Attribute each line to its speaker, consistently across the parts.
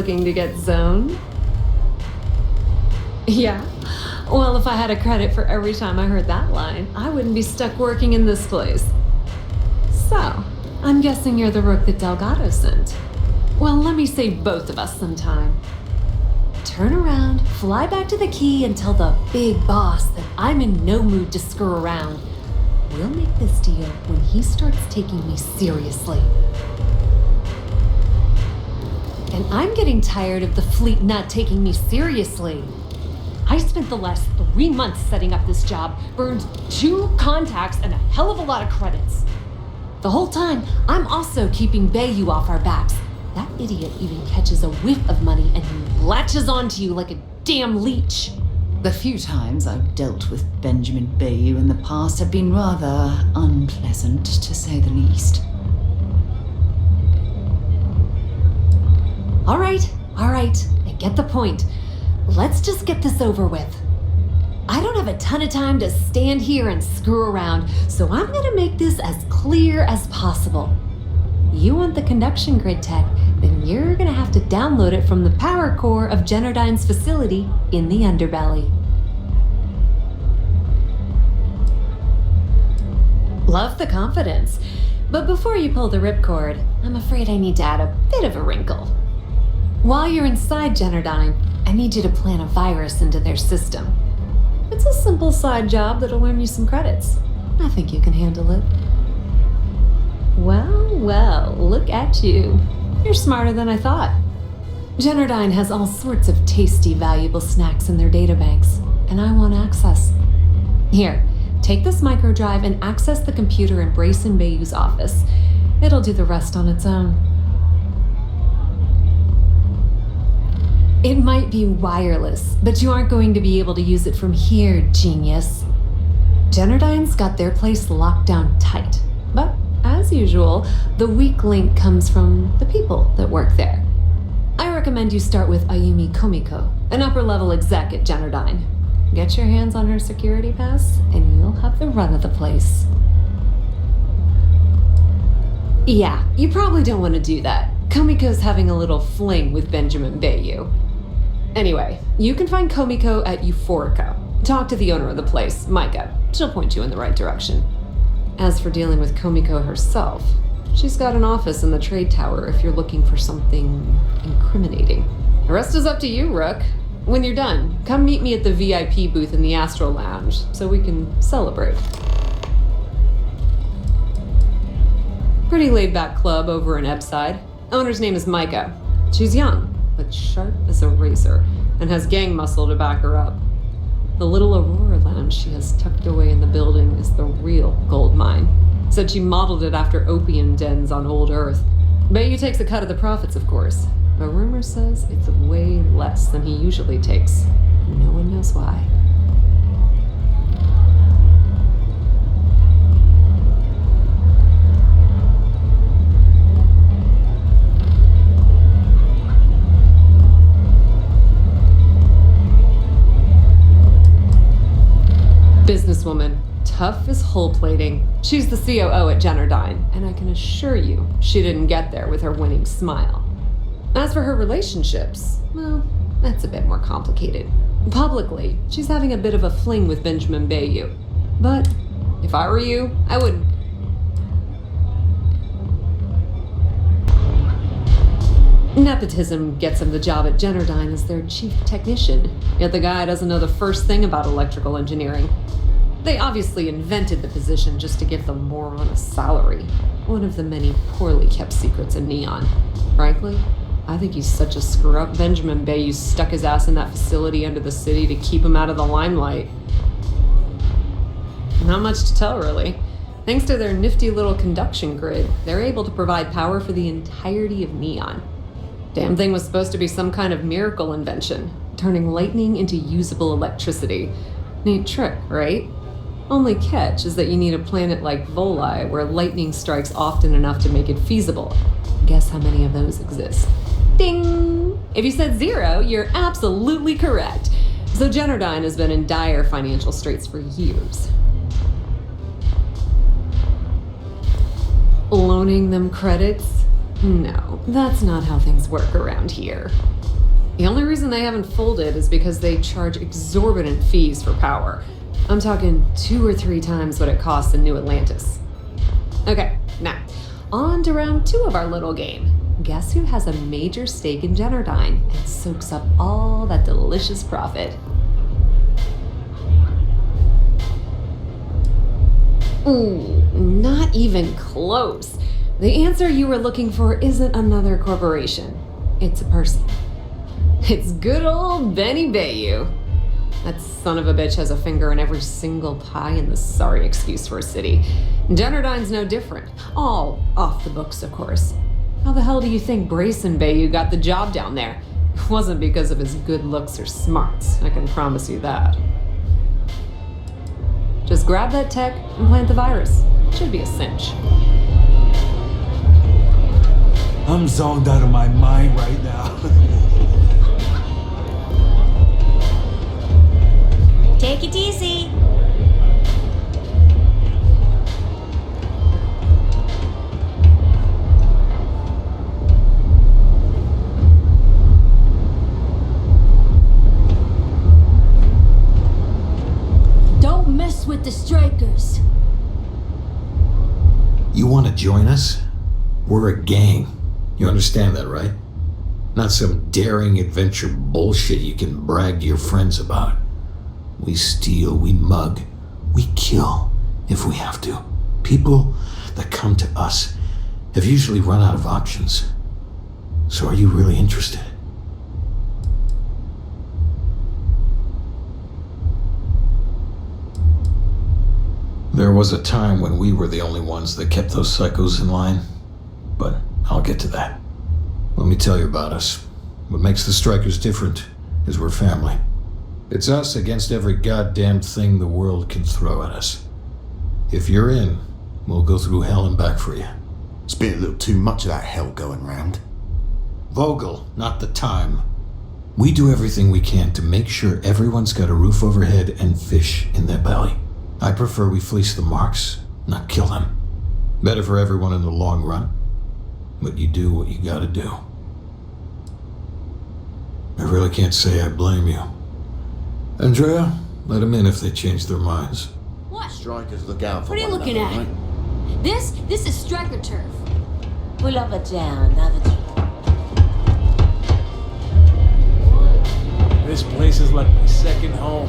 Speaker 1: looking to get zoned? Yeah? Well, if I had a credit for every time I heard that line, I wouldn't be stuck working in this place. So, I'm guessing you're the rook that Delgado sent. Well, let me save both of us some time. Turn around, fly back to the key, and tell the big boss that I'm in no mood to screw around. We'll make this deal when he starts taking me seriously. And I'm getting tired of the fleet not taking me seriously. I spent the last 3 months setting up this job, burned 2 contacts and a hell of a lot of credits. The whole time, I'm also keeping Bayou off our backs. That idiot even catches a whiff of money and he latches onto you like a damn leech.
Speaker 2: The few times I've dealt with Benjamin Bayou in the past have been rather unpleasant, to say the least.
Speaker 1: All right, I get the point. Let's just get this over with. I don't have a ton of time to stand here and screw around, so I'm gonna make this as clear as possible. You want the conduction grid tech, then you're gonna have to download it from the power core of Generdyne's facility in the underbelly. Love the confidence, but before you pull the ripcord, I'm afraid I need to add a bit of a wrinkle. While you're inside Generdyne, I need you to plant a virus into their system. It's a simple side job that'll earn you some credits. I think you can handle it. Well, look at you. You're smarter than I thought. Generdyne has all sorts of tasty, valuable snacks in their databanks, and I want access. Here, take this microdrive and access the computer in Brayson Bayou's office. It'll do the rest on its own. It might be wireless, but you aren't going to be able to use it from here, genius. Generdyne's got their place locked down tight, but as usual, the weak link comes from the people that work there. I recommend you start with Ayumi Komiko, an upper-level exec at Generdyne. Get your hands on her security pass, and you'll have the run of the place. Yeah, you probably don't want to do that. Komiko's having a little fling with Benjamin Bayou. Anyway, you can find Komiko at Euphorica. Talk to the owner of the place, Micah. She'll point you in the right direction. As for dealing with Komiko herself, she's got an office in the trade tower if you're looking for something incriminating. The rest is up to you, Rook. When you're done, come meet me at the VIP booth in the Astro Lounge so we can celebrate. Pretty laid-back club over in Ebbside. Owner's name is Micah. She's young, but sharp as a razor, and has gang muscle to back her up. The little Aurora lounge she has tucked away in the building is the real gold mine. Said she modeled it after opium dens on old Earth. Bayou takes a cut of the profits, of course, but rumor says it's way less than he usually takes. No one knows why. Businesswoman, tough as hull plating. She's the COO at Generdyne, and I can assure you she didn't get there with her winning smile. As for her relationships, well, that's a bit more complicated. Publicly, she's having a bit of a fling with Benjamin Bayou. But if I were you, I wouldn't. Nepotism gets him the job at Generdyne as their chief technician, yet the guy doesn't know the first thing about electrical engineering. They obviously invented the position just to give the moron a salary. One of the many poorly kept secrets in Neon. Frankly, I think he's such a screw-up. Benjamin Bayou stuck his ass in that facility under the city to keep him out of the limelight. Not much to tell, really. Thanks to their nifty little conduction grid, they're able to provide power for the entirety of Neon. Damn thing was supposed to be some kind of miracle invention, turning lightning into usable electricity. Neat trick, right? Only catch is that you need a planet like Voli where lightning strikes often enough to make it feasible. Guess how many of those exist? Ding! If you said 0, you're absolutely correct. So Generdyne has been in dire financial straits for years. Loaning them credits? No, that's not how things work around here. The only reason they haven't folded is because they charge exorbitant fees for power. I'm talking 2 or 3 times what it costs in New Atlantis. Okay, now, on to round 2 of our little game. Guess who has a major stake in Generdyne and soaks up all that delicious profit? Ooh, not even close. The answer you were looking for isn't another corporation. It's a person. It's good old Benny Bayou. That son of a bitch has a finger in every single pie in the sorry excuse for a city. Generdyne's no different. All off the books, of course. How the hell do you think Brayson Bayou got the job down there? It wasn't because of his good looks or smarts, I can promise you that. Just grab that tech and plant the virus. Should be a cinch.
Speaker 3: I'm zoned out of my mind right now.
Speaker 4: Take it easy. Don't mess with the strikers.
Speaker 5: You want to join us? We're a gang. You understand that, right? Not some daring adventure bullshit you can brag to your friends about. We steal, we mug, we kill if we have to. People that come to us have usually run out of options. So are you really interested? There was a time when we were the only ones that kept those psychos in line, but I'll get to that. Let me tell you about us. What makes the Strikers different is we're family. It's us against every goddamn thing the world can throw at us. If you're in, we'll go through hell and back for you.
Speaker 6: It's been a little too much of that hell going round.
Speaker 5: Vogel, not the time. We do everything we can to make sure everyone's got a roof overhead and fish in their belly. I prefer we fleece the marks, not kill them. Better for everyone in the long run. But you do what you gotta do. I really can't say I blame you. Andrea, let them in if they change their minds.
Speaker 4: What?
Speaker 6: Strikers look out for
Speaker 4: What are you
Speaker 6: one
Speaker 4: looking
Speaker 6: another,
Speaker 4: at?
Speaker 6: right?
Speaker 4: This is striker turf.
Speaker 7: Pull up a down, have a
Speaker 3: This place is like my second home.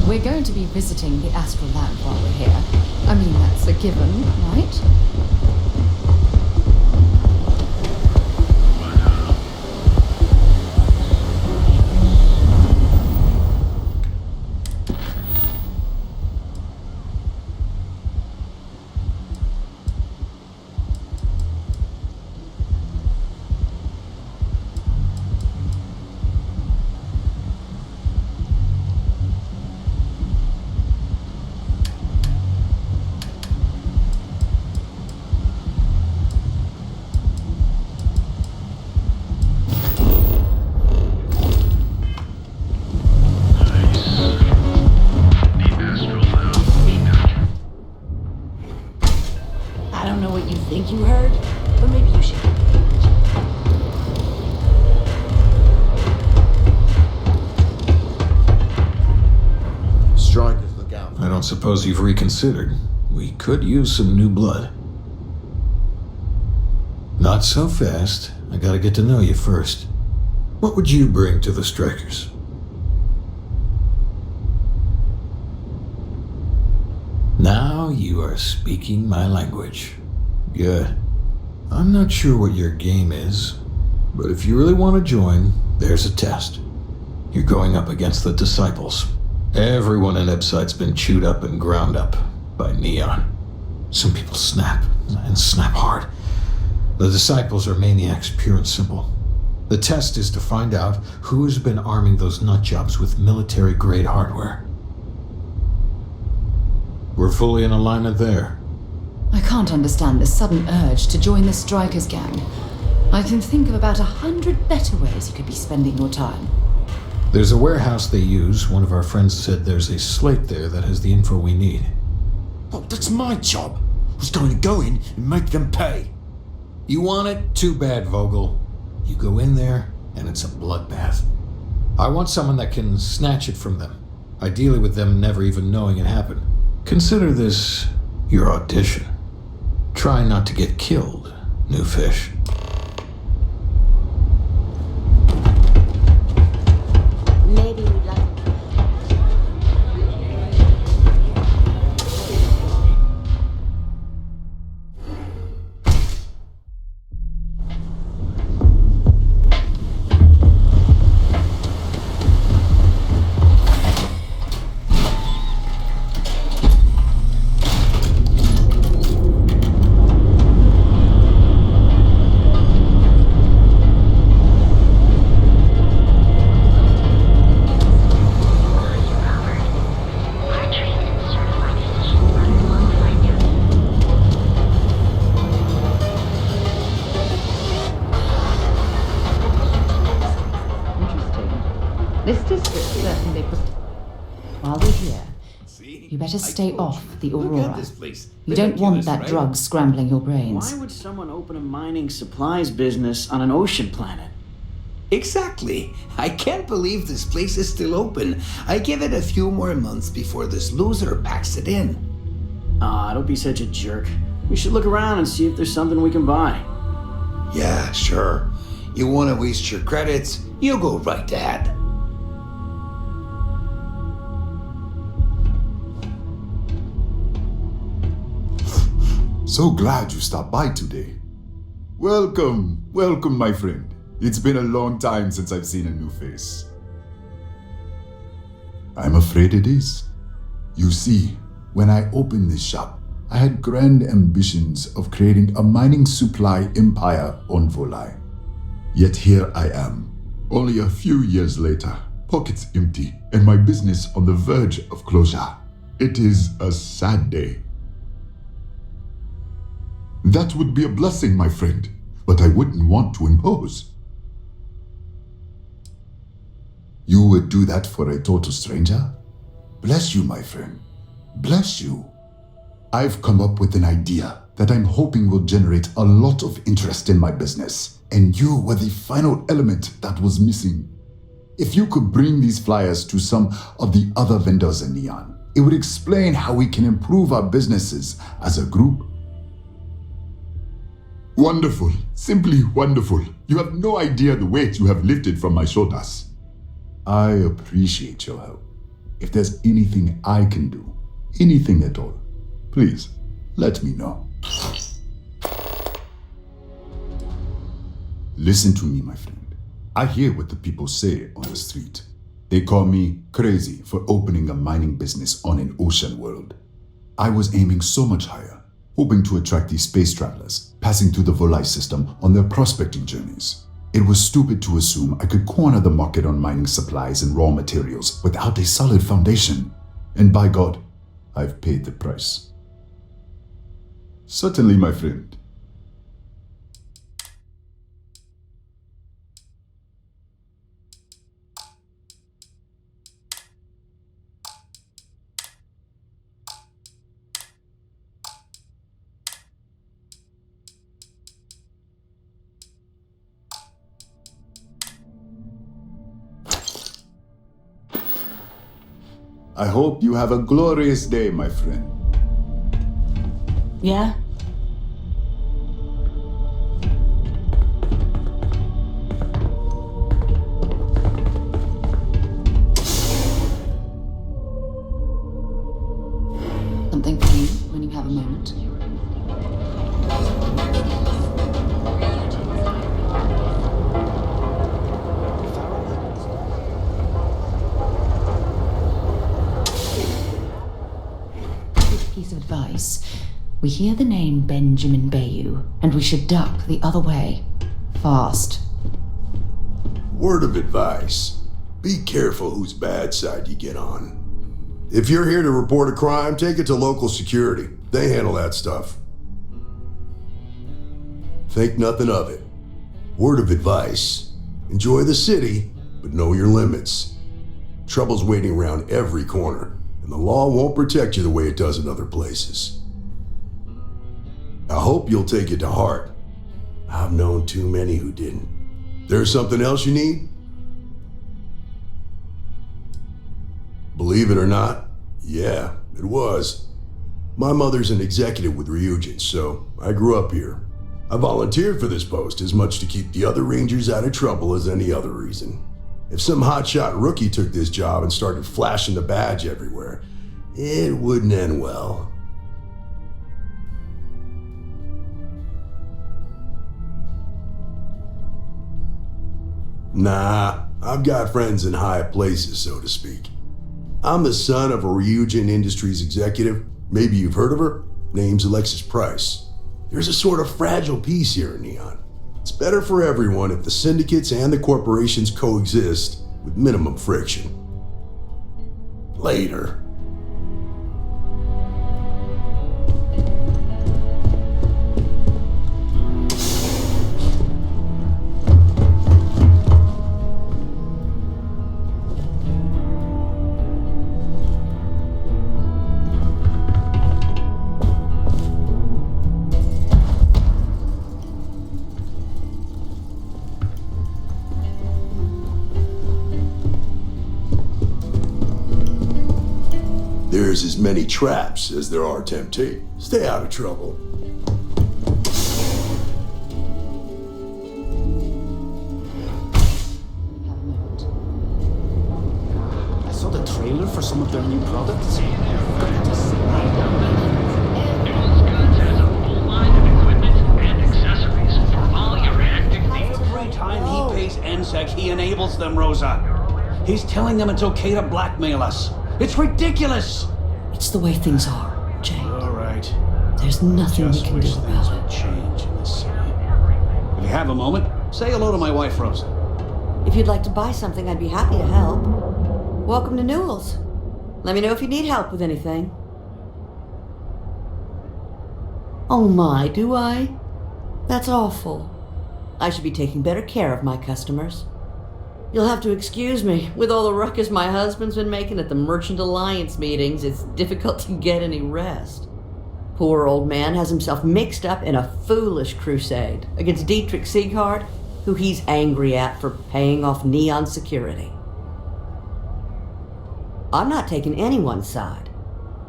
Speaker 2: We're going to be visiting the astral land while we're here. I mean, that's a given, right?
Speaker 7: I don't know what you think you heard, but maybe you should.
Speaker 6: Strikers look out for
Speaker 5: I don't suppose you've reconsidered. We could use some new blood. Not so fast. I gotta get to know you first. What would you bring to the Strikers? Now you are speaking my language. Good. I'm not sure what your game is, but if you really want to join, there's a test. You're going up against the Disciples. Everyone in Epside's been chewed up and ground up by Neon. Some people snap, and snap hard. The disciples are maniacs, pure and simple. The test is to find out who has been arming those nutjobs with military-grade hardware. We're fully in alignment there.
Speaker 2: I can't understand this sudden urge to join the Strikers gang. I can think of about 100 better ways you could be spending your time.
Speaker 5: There's a warehouse they use. One of our friends said there's a slate there that has the info we need.
Speaker 6: Oh, that's my job. I was going to go in and make them pay.
Speaker 5: You want it? Too bad, Vogel. You go in there, and it's a bloodbath. I want someone that can snatch it from them, ideally with them never even knowing it happened. Consider this your audition. Try not to get killed, new fish.
Speaker 7: Maybe we'd like.
Speaker 2: This district certainly. While we're here, you better stay off the Aurora. You don't want that drug scrambling your brains.
Speaker 8: Why would someone open a mining supplies business on an ocean planet?
Speaker 9: Exactly. I can't believe this place is still open. I give it a few more months before this loser packs it in.
Speaker 8: Ah, don't be such a jerk. We should look around and see if there's something we can buy.
Speaker 9: Yeah, sure. You want to waste your credits? You go right ahead.
Speaker 10: So glad you stopped by today. Welcome, welcome, my friend. It's been a long time since I've seen a new face. I'm afraid it is. You see, when I opened this shop, I had grand ambitions of creating a mining supply empire on Volai. Yet here I am, only a few years later, pockets empty and my business on the verge of closure. It is a sad day. That would be a blessing, my friend, but I wouldn't want to impose. You would do that for a total stranger? Bless you, my friend. Bless you. I've come up with an idea that I'm hoping will generate a lot of interest in my business, and you were the final element that was missing. If you could bring these flyers to some of the other vendors in Neon, it would explain how we can improve our businesses as a group. Wonderful, simply wonderful. You have no idea the weight you have lifted from my shoulders. I appreciate your help. If there's anything I can do, anything at all, please let me know. Listen to me, my friend. I hear what the people say on the street. They call me crazy for opening a mining business on an ocean world. I was aiming so much higher, hoping to attract these space travelers passing through the Volai system on their prospecting journeys. It was stupid to assume I could corner the market on mining supplies and raw materials without a solid foundation. And by God, I've paid the price. Certainly, my friend. I hope you have a glorious day, my friend.
Speaker 7: Yeah?
Speaker 2: Something for you when you have a moment. Piece of advice. We hear the name Benjamin Bayou, and we should duck the other way. Fast.
Speaker 11: Word of advice. Be careful whose bad side you get on. If you're here to report a crime, take it to local security. They handle that stuff. Think nothing of it. Word of advice. Enjoy the city, but know your limits. Trouble's waiting around every corner, and the law won't protect you the way it does in other places. I hope you'll take it to heart. I've known too many who didn't. There's something else you need? Believe it or not, yeah, it was. My mother's an executive with Ryujin, so I grew up here. I volunteered for this post as much to keep the other Rangers out of trouble as any other reason. If some hotshot rookie took this job and started flashing the badge everywhere, it wouldn't end well. Nah, I've got friends in high places, so to speak. I'm the son of a Ryujin Industries executive. Maybe you've heard of her? Name's Alexis Price. There's a sort of fragile peace here in Neon. It's better for everyone if the syndicates and the corporations coexist with minimum friction. Later. There's as many traps as there are temptations. Stay out of trouble.
Speaker 8: I saw the trailer for some of their new products.
Speaker 12: Every time he pays NSEC, he enables them, Rosa. He's telling them it's okay to blackmail us. It's ridiculous!
Speaker 2: It's the way things are, Jay.
Speaker 12: All right.
Speaker 2: There's nothing we can do about it.
Speaker 12: Change in this city. If you have a moment, say hello to my wife, Rosa.
Speaker 7: If you'd like to buy something, I'd be happy to help. Welcome to Newell's. Let me know if you need help with anything. Oh my, do I? That's awful. I should be taking better care of my customers. You'll have to excuse me. With all the ruckus my husband's been making at the Merchant Alliance meetings, it's difficult to get any rest. Poor old man has himself mixed up in a foolish crusade against Dietrich Sieghart, who he's angry at for paying off Neon security. I'm not taking anyone's side.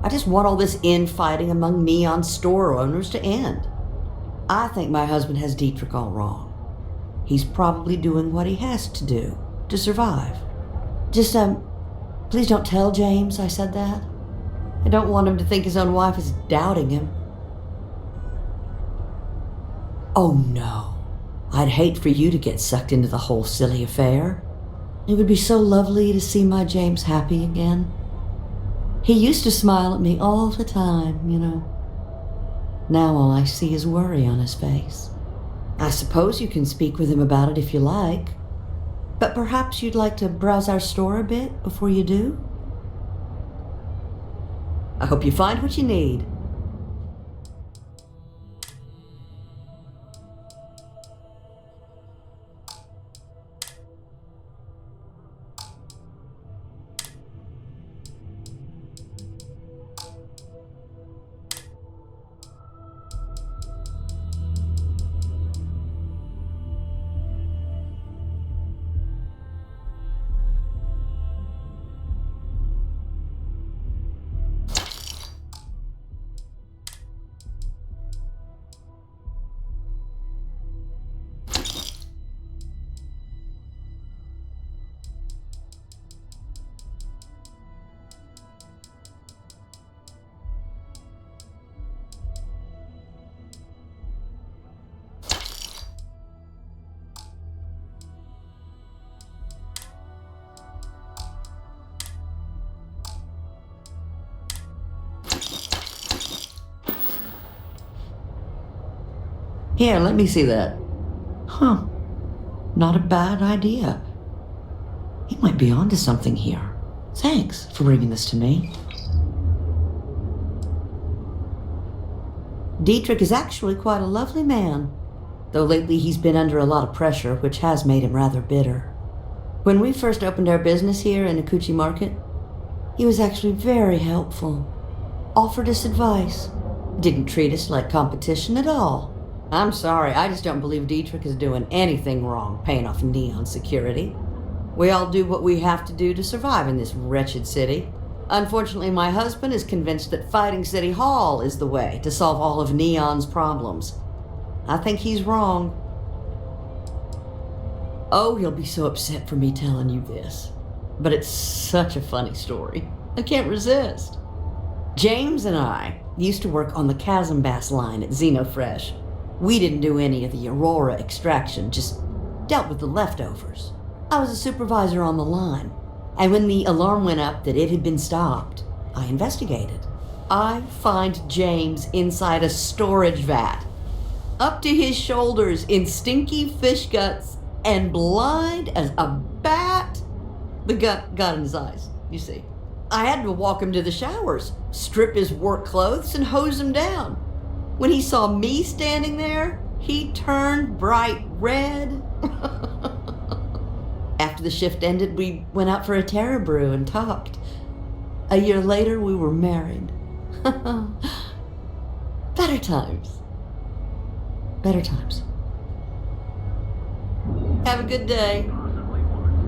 Speaker 7: I just want all this infighting among Neon store owners to end. I think my husband has Dietrich all wrong. He's probably doing what he has to do to survive. Just, please don't tell James I said that. I don't want him to think his own wife is doubting him. Oh no. I'd hate for you to get sucked into the whole silly affair. It would be so lovely to see my James happy again. He used to smile at me all the time, you know. Now all I see is worry on his face. I suppose you can speak with him about it if you like. But perhaps you'd like to browse our store a bit before you do? I hope you find what you need. Here, let me see that. Huh. Not a bad idea. He might be onto something here. Thanks for bringing this to me. Dietrich is actually quite a lovely man, though lately he's been under a lot of pressure, which has made him rather bitter. When we first opened our business here in Akuchi Market, he was actually very helpful. Offered us advice. Didn't treat us like competition at all. I'm sorry, I just don't believe Dietrich is doing anything wrong paying off Neon security. We all do what we have to do to survive in this wretched city. Unfortunately, my husband is convinced that fighting City Hall is the way to solve all of Neon's problems. I think he's wrong. Oh, he'll be so upset for me telling you this. But it's such a funny story. I can't resist. James and I used to work on the Chasm Bass line at Xenofresh. We didn't do any of the Aurora extraction, just dealt with the leftovers. I was a supervisor on the line, and when the alarm went up that it had been stopped, I investigated. I find James inside a storage vat, up to his shoulders in stinky fish guts and blind as a bat. The gut got in his eyes, you see. I had to walk him to the showers, strip his work clothes, and hose him down. When he saw me standing there, he turned bright red. After the shift ended, we went out for a Terra brew and talked. A year later, we were married. Better times. Better times. Have a good day.